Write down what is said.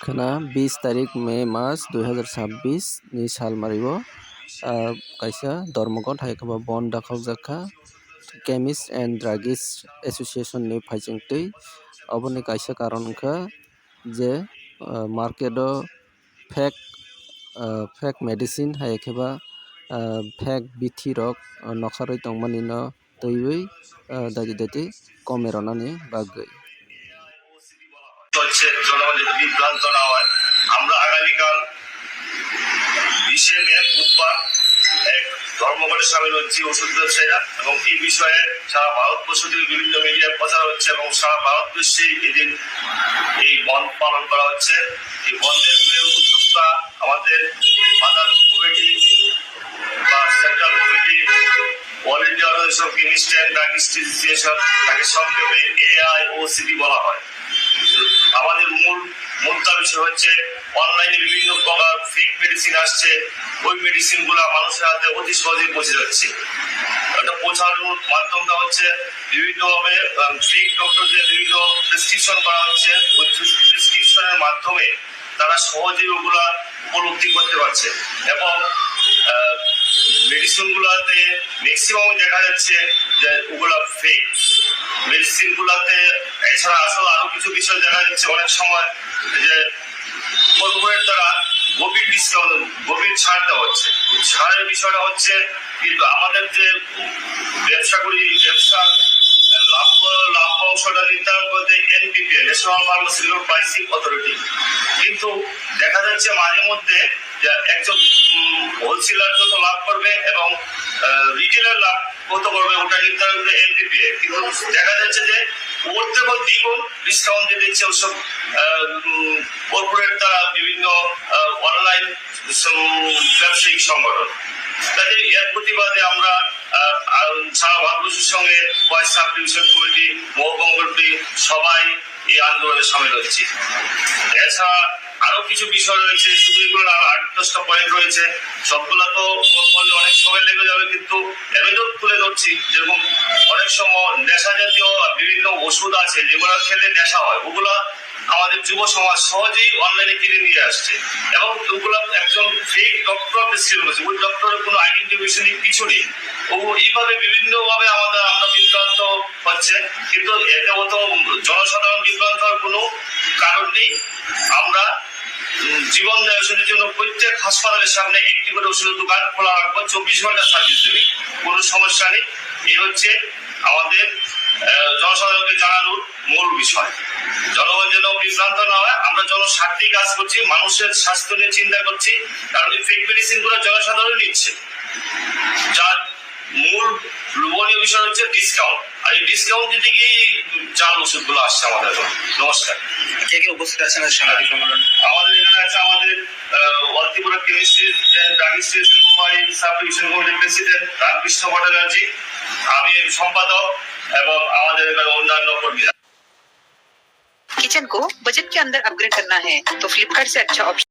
Kana 20 tarik Mei mas 2026 ni salmario kaisa Dharmagod haikaba bon dakhaljaka Chemist and Druggist Association ni phaijingtwi oboni kaisa karon wngkha je market o fake medicine hai kheba fake bithi rok nokharwi tongmani no twiwi daiti kome ronani bagwi হচ্ছে জনগণ যাতে বিভ্রান্ত না হয়। আমরা আগামীকাল 20 মে বুধবার এক ধর্মঘটে সামিল হচ্ছি ওষুধ ব্যবসায়ীরা, এবং এই বিষয়ে সারা ভারতবর্ষ থেকে বিভিন্ন মিডিয়ায় প্রচার হচ্ছে এবং সারা ভারতবর্ষে এদিন এই বন্ধ পালন করা হচ্ছে। এই বন্ধের উদ্যোক্তা আমাদের মাদার কমিটি বা central committee, all India organisation of chemist and druggist association, তাকে সংক্ষেপে AIOCD বলা হয়। আমাদের মুদ্রা বিষয় হচ্ছে অনলাইনে বিভিন্ন প্রকার ফেক মেডিসিন আসছে, ওই মেডিসিন গুলা মানুষের হাতে অতি সহজে পৌঁছে যাচ্ছে। এটা পৌঁছানোর মাধ্যমটা হচ্ছে বিভিন্নভাবে ফেক ডক্টরদের বিভিন্ন প্রেসক্রিপশন করা হচ্ছে, ওই প্রেসক্রিপশনের মাধ্যমে তারা সহজেই ওগুলা উপলব্ধি করতে পারছে, এবং মেডিসিন গুলাতে ম্যাক্সিমাম দেখা যাচ্ছে যে ওগুলা ফেক মেডিসিন গুলাতে। এছাড়া আসলে আরো কিছু বিষয় দেখা যাচ্ছে অনেক সময় যে কর্পোরেট দ্বারা গভীর ডিসকাউন্ট, গভীর ছাড় দেওয়া হচ্ছে। ছাড়ের বিষয়টা হচ্ছে কিন্তু আমাদের যে ব্যবসা করি, ব্যবসার লাভ অংশটা নির্ধারণ করতে NPPA, national pharmaceutical pricing authority. কিন্তু দেখা যাচ্ছে মাঝে মধ্যে একজন হোলসেলার যত লাভ করবে এবং রিটেলার লাভ কত করবে ওটা নির্ধারণ করে NPPA, কিন্তু দেখা যাচ্ছে যে ওর থেকেও দ্বিগুণ ডিসকাউন্ট দিয়ে দিচ্ছে ওসব কর্পোরেট দ্বারা বিভিন্ন অনলাইন ব্যবসায়িক সংগঠন। কাজে এর প্রতিবাদে আমরা সারা ভারতবর্ষের সঙ্গে ওয়াইস সাব ডিভিশন কমিটি, মহকুমা কমিটি সবাই এই আন্দোলনে সামিল হচ্ছি। এছাড়া আরো কিছু বিষয় রয়েছে, শুধু এগুলো 8-10টা পয়েন্ট রয়েছে, সবগুলো তো বললে অনেক সময় লেগে যাবে, কিন্তু এমনিও তুলে ধরছি। যেরকম অনেক সময় নেশা জাতীয় বিভিন্ন ওষুধ আছে যেগুলো খেলে নেশা হয়, ওগুলা আমাদের যুব সমাজ সহজেই অনলাইনে কিনে নিয়ে আসছে, এবং ওগুলো একজন ফেক ডক্টর প্রেসক্রিপশন করছে, ওই ডক্টরের কোনো আইডেন্টিফিকেশন কিছু নেই। ও এইভাবে বিভিন্ন ভাবে আমরা বিভ্রান্ত হচ্ছে, কিন্তু এতে মতো জনসাধারণ বিভ্রান্ত হওয়ার কোনো কারণ নেই। আমরা জীবন দেয় ওষুধের জন্য প্রত্যেক হাসপাতালের সামনে একটি করে ওষুধের দোকান খোলা রাখবো, 24 ঘন্টা সার্ভিস দেবে, কোনো সমস্যা নেই। এই হচ্ছে আমাদের জনসাধারণকে জানানোর মূল বিষয়। জনগণ যেন বিভ্রান্ত না হয়, আমরা জনস্বার্থে কাজ করছি, মানুষের স্বাস্থ্য নিয়ে চিন্তা করছি, কারণ এই ফেক মেডিসিন গুলো জনসাধারণ নিচ্ছে, যার মূল লোভনীয় বিষয় হচ্ছে ডিসকাউন্ট, আর এই ডিসকাউন্ট দিতে গিয়ে জাল ওষুধ গুলো আসছে আমাদের। নমস্কার। কে কে উপস্থিত আছেন সাংবাদিক সম্মেলন? আমাদের এখানে আছে আমাদের all Tripura chemistry and druggist sub division কমিটির প্রেসিডেন্ট রামকৃষ্ণ ভট্টাচার্য, আমি সম্পাদক, এবং আমাদের এখানে অন্যান্য কর্মীরা। किचन को बजट के अंदर अपग्रेड करना है तो फ्लिपकार्ट से अच्छा ऑप्शन